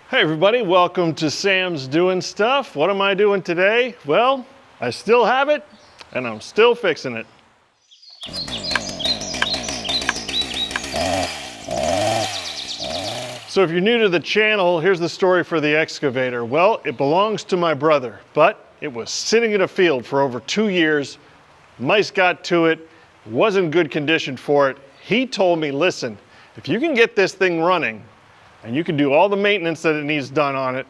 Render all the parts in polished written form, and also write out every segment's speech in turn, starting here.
Hey everybody, welcome to Sam's Doing Stuff. What am I doing today? Well, I still have it and I'm still fixing it. So if you're new to the channel, here's the story for the excavator. Well, it belongs to my brother, but it was sitting in a field for over 2 years. Mice got to it, wasn't in good condition for it. He told me, listen, if you can get this thing running, and you can do all the maintenance that it needs done on it,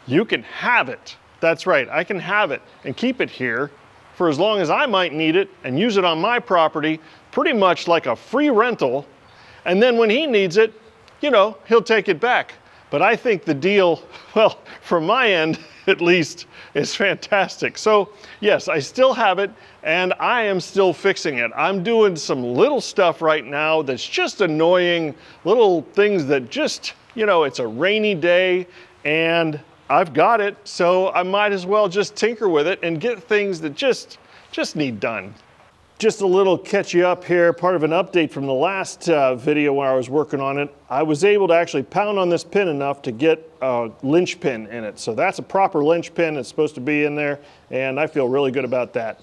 you can have it. That's right, I can have it and keep it here for as long as I might need it and use it on my property, pretty much like a free rental. And then when he needs it, you know, he'll take it back. But I think the deal, well, from my end at least, is fantastic. So yes, I still have it and I am still fixing it. I'm doing some little stuff right now that's just annoying, little things that just, you know, it's a rainy day and I've got it, so I might as well just tinker with it and get things that just need done. Just a little catch you up here, part of an update from the last video where I was working on it. I was able to actually pound on this pin enough to get a linch pin in it. So that's a proper linch pin, it's supposed to be in there, and I feel really good about that.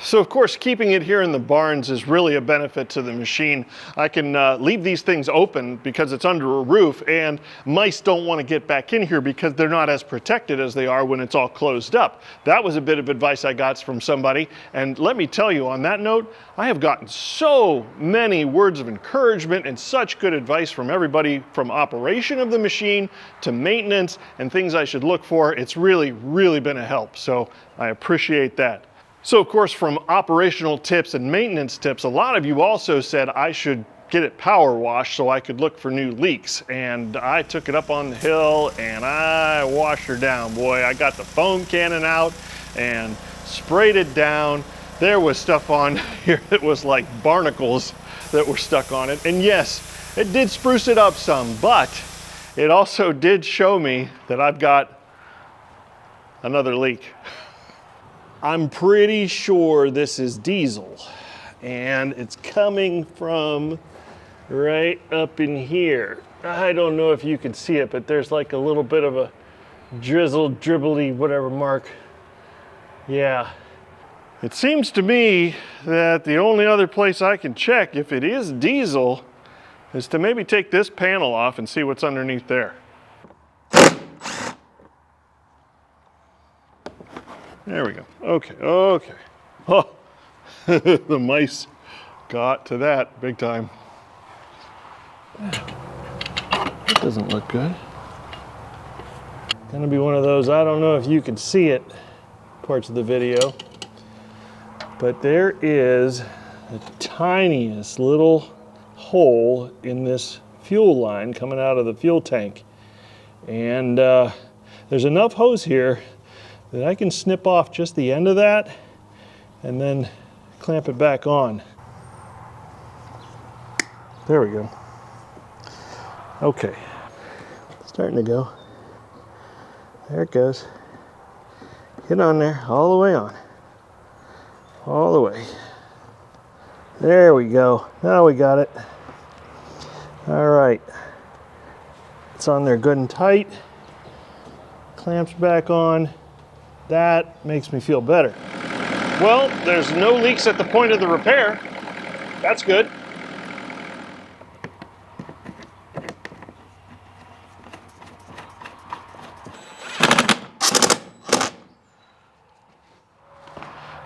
So of course, keeping it here in the barns is really a benefit to the machine. I can leave these things open because it's under a roof, and mice don't want to get back in here because they're not as protected as they are when it's all closed up. That was a bit of advice I got from somebody, and let me tell you, on that note, I have gotten so many words of encouragement and such good advice from everybody, from operation of the machine to maintenance and things I should look for. It's really been a help, so I appreciate that. So of course, from operational tips and maintenance tips, a lot of you also said I should get it power washed so I could look for new leaks. And I took it up on the hill and I washed her down. Boy, I got the foam cannon out and sprayed it down. There was stuff on here that was like barnacles that were stuck on it. And yes, it did spruce it up some, but it also did show me that I've got another leak. I'm pretty sure this is diesel, and it's coming from right up in here. I don't know if you can see it, but there's like a little bit of a drizzled, dribbly, whatever mark. Yeah. It seems to me that the only other place I can check if it is diesel is to maybe take this panel off and see what's underneath there. There we go. Okay. Oh, the mice got to that big time. That doesn't look good. Gonna be one of those, I don't know if you can see it, parts of the video, but there is the tiniest little hole in this fuel line coming out of the fuel tank. And there's enough hose here that I can snip off just the end of that and then clamp it back on. There we go. Okay, starting to go. There it goes. Get on there, all the way on. All the way. There we go. Now we got it. All right. It's on there good and tight. Clamps back on. That makes me feel better. Well, there's no leaks at the point of the repair. That's good.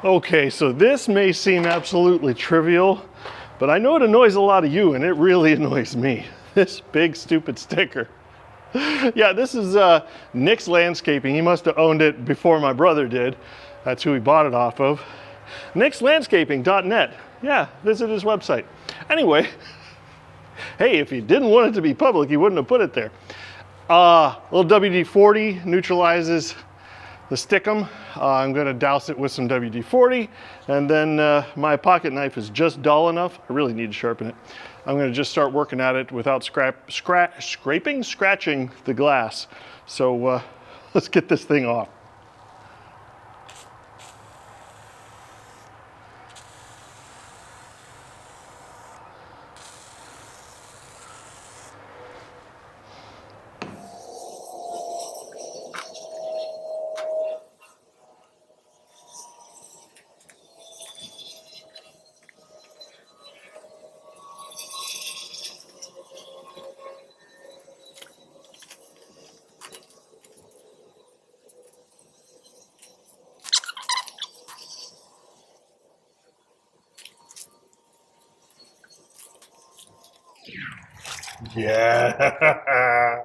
Okay, so this may seem absolutely trivial, but I know it annoys a lot of you, and it really annoys me. This big stupid sticker. Yeah, this is Nick's Landscaping. He must have owned it before my brother did. That's who he bought it off of. nickslandscaping.net. Yeah, visit his website. Anyway, hey, if he didn't want it to be public, he wouldn't have put it there. Little WD-40 neutralizes the stickum. I'm going to douse it with some WD-40, and then my pocket knife is just dull enough. I really need to sharpen it. I'm going to just start working at it without scratching the glass. So let's get this thing off. Yeah.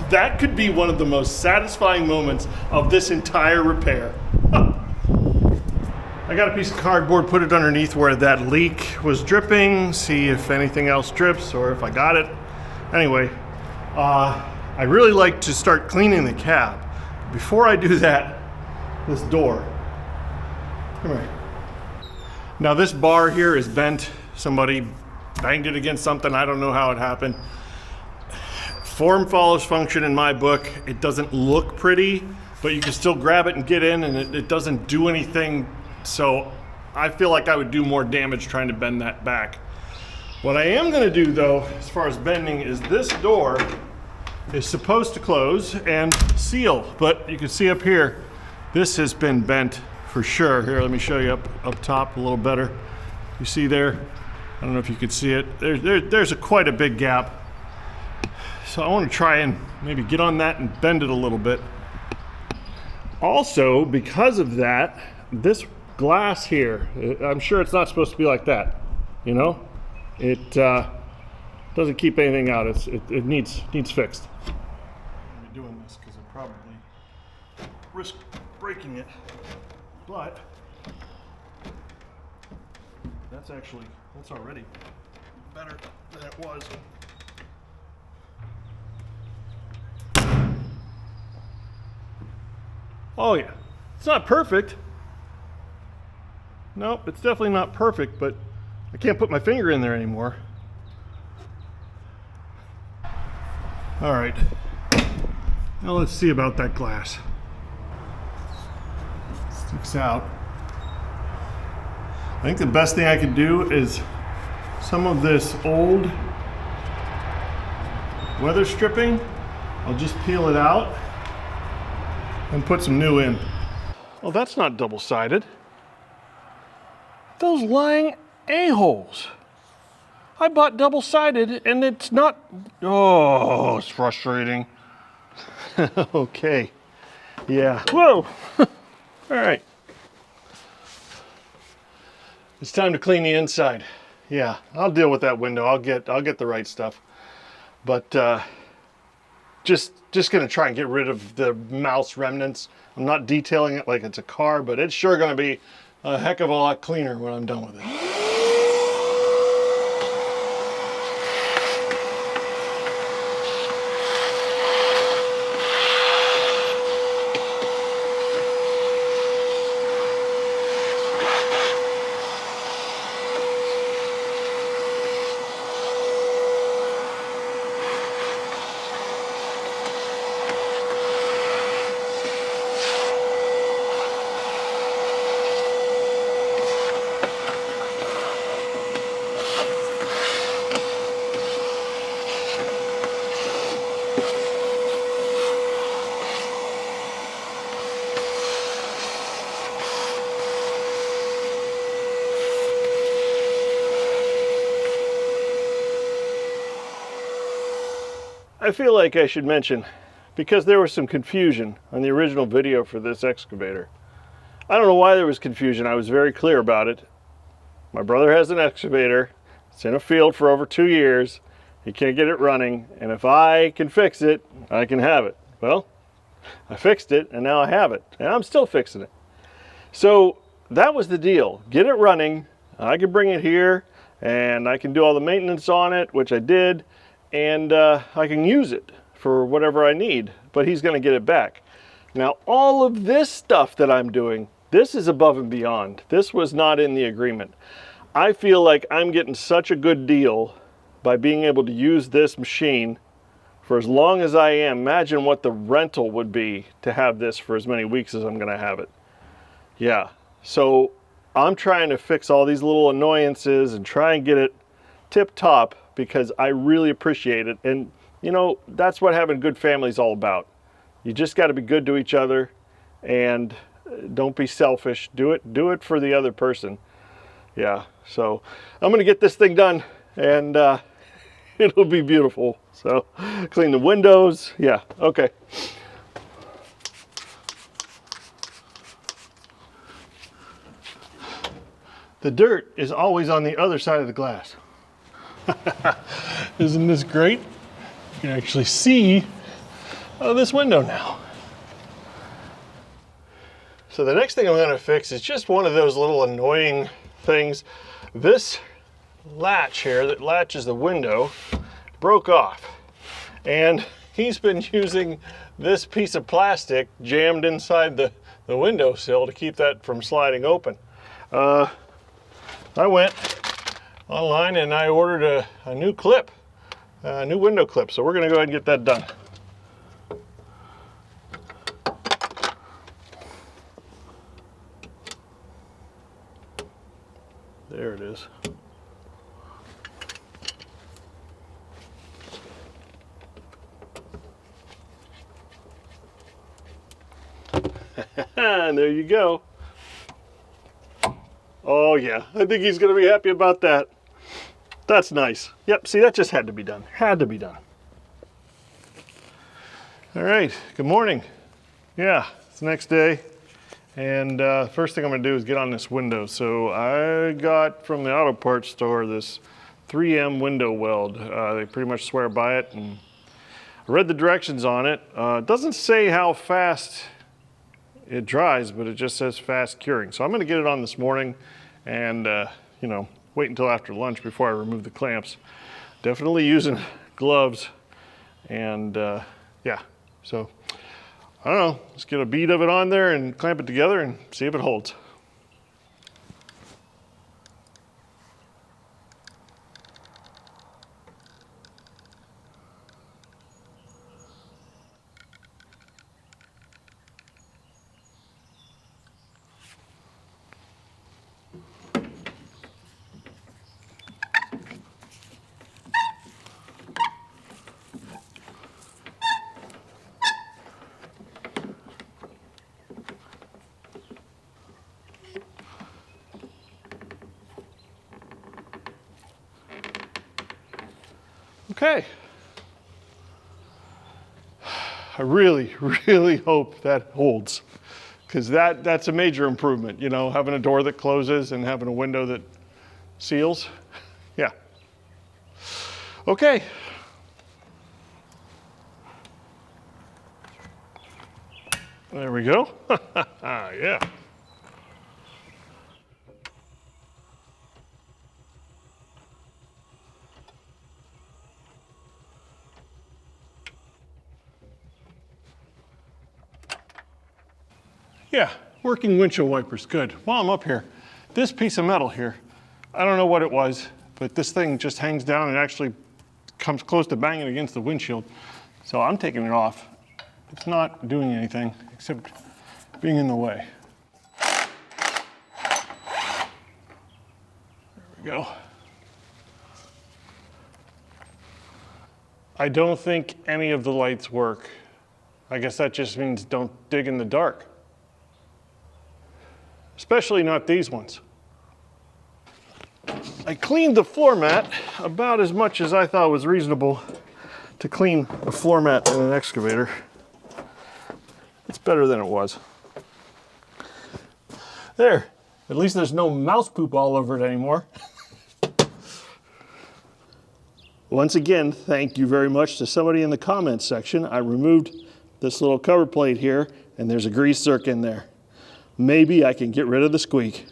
That could be one of the most satisfying moments of this entire repair. I got a piece of cardboard, put it underneath where that leak was dripping, see if anything else drips or if I got it. Anyway, I really like to start cleaning the cab. Before I do that, this door. Come here. Now this bar here is bent. Somebody banged it against something. I don't know how it happened. Form follows function in my book. It doesn't look pretty, but you can still grab it and get in, and it doesn't do anything. So I feel like I would do more damage trying to bend that back. What I am gonna do though, as far as bending, is this door is supposed to close and seal, but you can see up here, this has been bent for sure. Here, let me show you up top a little better. You see there? I don't know if you can see it. There's quite a big gap. So I want to try and maybe get on that and bend it a little bit. Also, because of that, this glass here, I'm sure it's not supposed to be like that, you know? It doesn't keep anything out. It needs fixed. I'm doing this because I probably risk breaking it, but that's already better than it was. Oh yeah, it's not perfect. Nope, it's definitely not perfect, but I can't put my finger in there anymore. All right, now let's see about that glass. Sticks out. I think the best thing I could do is some of this old weather stripping. I'll just peel it out and put some new in. Oh, that's not double-sided. Those lying a-holes. I bought double-sided and it's not. Oh, it's frustrating. Okay. Yeah. Whoa. All right. It's time to clean the inside. Yeah, I'll deal with that window. I'll get the right stuff. But just gonna try and get rid of the mouse remnants. I'm not detailing it like it's a car, but it's sure gonna be a heck of a lot cleaner when I'm done with it. I feel like I should mention, because there was some confusion on the original video for this excavator. I don't know why there was confusion. I was very clear about it. My brother has an excavator. It's in a field for over 2 years. He can't get it running, and if I can fix it, I can have it. Well, I fixed it, and now I have it, and I'm still fixing it. So that was the deal. Get it running. I can bring it here, and I can do all the maintenance on it, which I did. And I can use it for whatever I need, but he's going to get it back. Now, all of this stuff that I'm doing, this is above and beyond. This was not in the agreement. I feel like I'm getting such a good deal by being able to use this machine for as long as I am. Imagine what the rental would be to have this for as many weeks as I'm going to have it. Yeah, so I'm trying to fix all these little annoyances and try and get it tip-top, because I really appreciate it. And you know, that's what having a good family is all about. You just got to be good to each other, and don't be selfish. Do it for the other person. Yeah, so I'm gonna get this thing done, and it'll be beautiful. So clean the windows. Yeah, okay. the dirt is always on the other side of the glass. Isn't this great? You can actually see this window now. So the next thing I'm going to fix is just one of those little annoying things. This latch here that latches the window broke off, and he's been using this piece of plastic jammed inside the windowsill to keep that from sliding open. I went online and I ordered a new clip, a new window clip, so we're going to go ahead and get that done. There it is. And there you go. Oh yeah, I think he's gonna be happy about that. That's nice. Yep, see, that just had to be done. Had to be done. All right, good morning. Yeah, it's the next day. And first thing I'm gonna do is get on this window. So I got from the auto parts store this 3M window weld. They pretty much swear by it, and I read the directions on it. It doesn't say how fast it dries, but it just says fast curing. So I'm gonna get it on this morning and you know, wait until after lunch before I remove the clamps. Definitely using gloves, and yeah, so I don't know, let's get a bead of it on there and clamp it together and see if it holds. Okay. I really, really hope that holds, because that's a major improvement, you know, having a door that closes and having a window that seals. Yeah. Okay. There we go. Yeah. Yeah, working windshield wipers, good. While I'm up here, this piece of metal here, I don't know what it was, but this thing just hangs down and actually comes close to banging against the windshield. So I'm taking it off. It's not doing anything except being in the way. There we go. I don't think any of the lights work. I guess that just means don't dig in the dark. Especially not these ones. I cleaned the floor mat about as much as I thought was reasonable to clean a floor mat in an excavator. It's better than it was. There, at least there's no mouse poop all over it anymore. Once again, thank you very much to somebody in the comments section. I removed this little cover plate here, and there's a grease zerk in there. Maybe I can get rid of the squeak.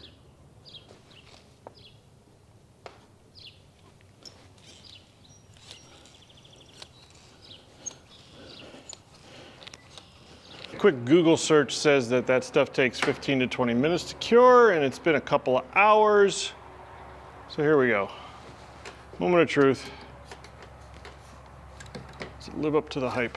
A quick Google search says that stuff takes 15 to 20 minutes to cure, and it's been a couple of hours. So here we go. Moment of truth. Does it live up to the hype?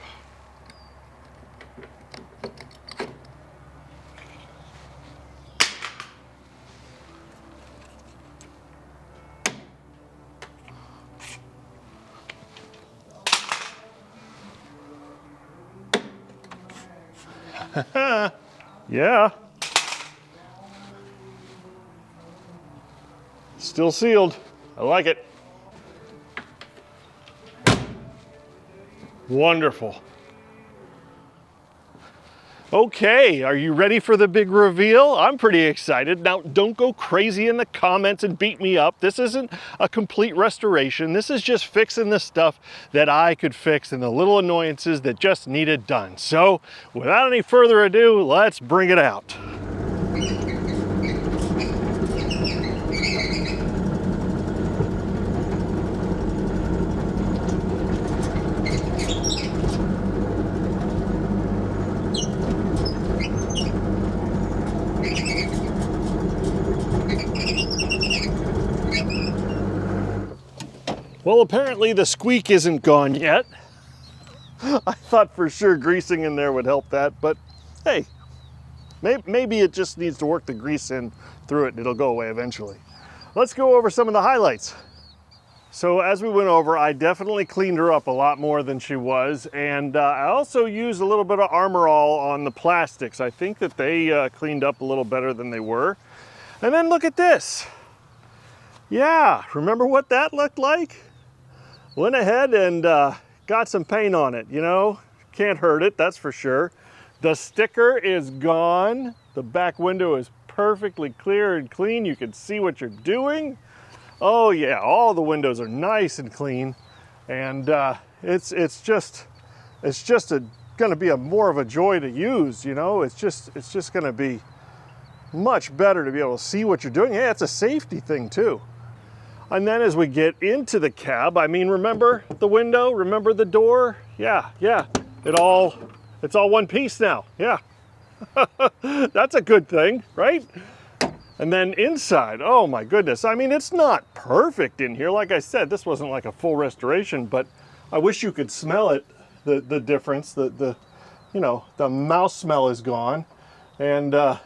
Yeah. Still sealed. I like it. Wonderful. Okay, are you ready for the big reveal? I'm pretty excited. Now, don't go crazy in the comments and beat me up. This isn't a complete restoration. This is just fixing the stuff that I could fix and the little annoyances that just needed done. So, without any further ado, let's bring it out. Well, apparently the squeak isn't gone yet. I thought for sure greasing in there would help that, but hey, maybe it just needs to work the grease in through it and it'll go away eventually. Let's go over some of the highlights. So as we went over, I definitely cleaned her up a lot more than she was, and I also used a little bit of Armor All on the plastics. I think that they cleaned up a little better than they were. And then look at this. Yeah, remember what that looked like? Went ahead and got some paint on it, you know, can't hurt it, that's for sure. The sticker is gone. The back window is perfectly clear and clean. You can see what you're doing. Oh yeah, all the windows are nice and clean, and it's just gonna be more of a joy to use, you know. It's just gonna be much better to be able to see what you're doing. Yeah, it's a safety thing too. And then as we get into the cab, I mean, remember the window, remember the door? Yeah, it's all one piece now, yeah. That's a good thing, right? And then inside, oh my goodness, I mean, it's not perfect in here. Like I said, this wasn't like a full restoration, but I wish you could smell it, the difference, you know, the mouse smell is gone. And a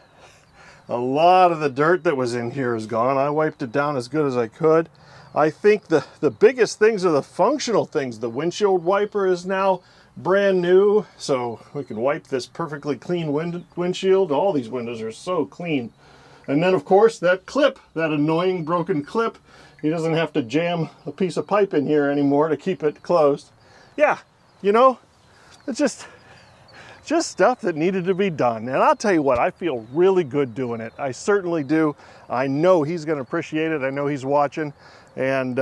lot of the dirt that was in here is gone. I wiped it down as good as I could. I think the biggest things are the functional things. The windshield wiper is now brand new, so we can wipe this perfectly clean windshield. All these windows are so clean. And then of course that clip, that annoying broken clip, he doesn't have to jam a piece of pipe in here anymore to keep it closed. Yeah, you know, it's just stuff that needed to be done. And I'll tell you what, I feel really good doing it. I certainly do. I know he's going to appreciate it. I know he's watching. And,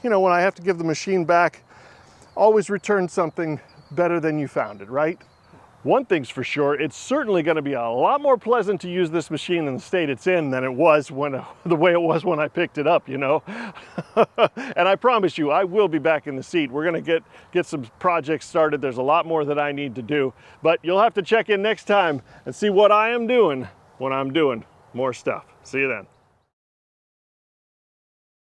you know, when I have to give the machine back, always return something better than you found it, right? One thing's for sure, it's certainly going to be a lot more pleasant to use this machine in the state it's in than it was the way it was when I picked it up, you know. And I promise you, I will be back in the seat. We're going to get some projects started. There's a lot more that I need to do, but you'll have to check in next time and see what I am doing when I'm doing more stuff. See you then.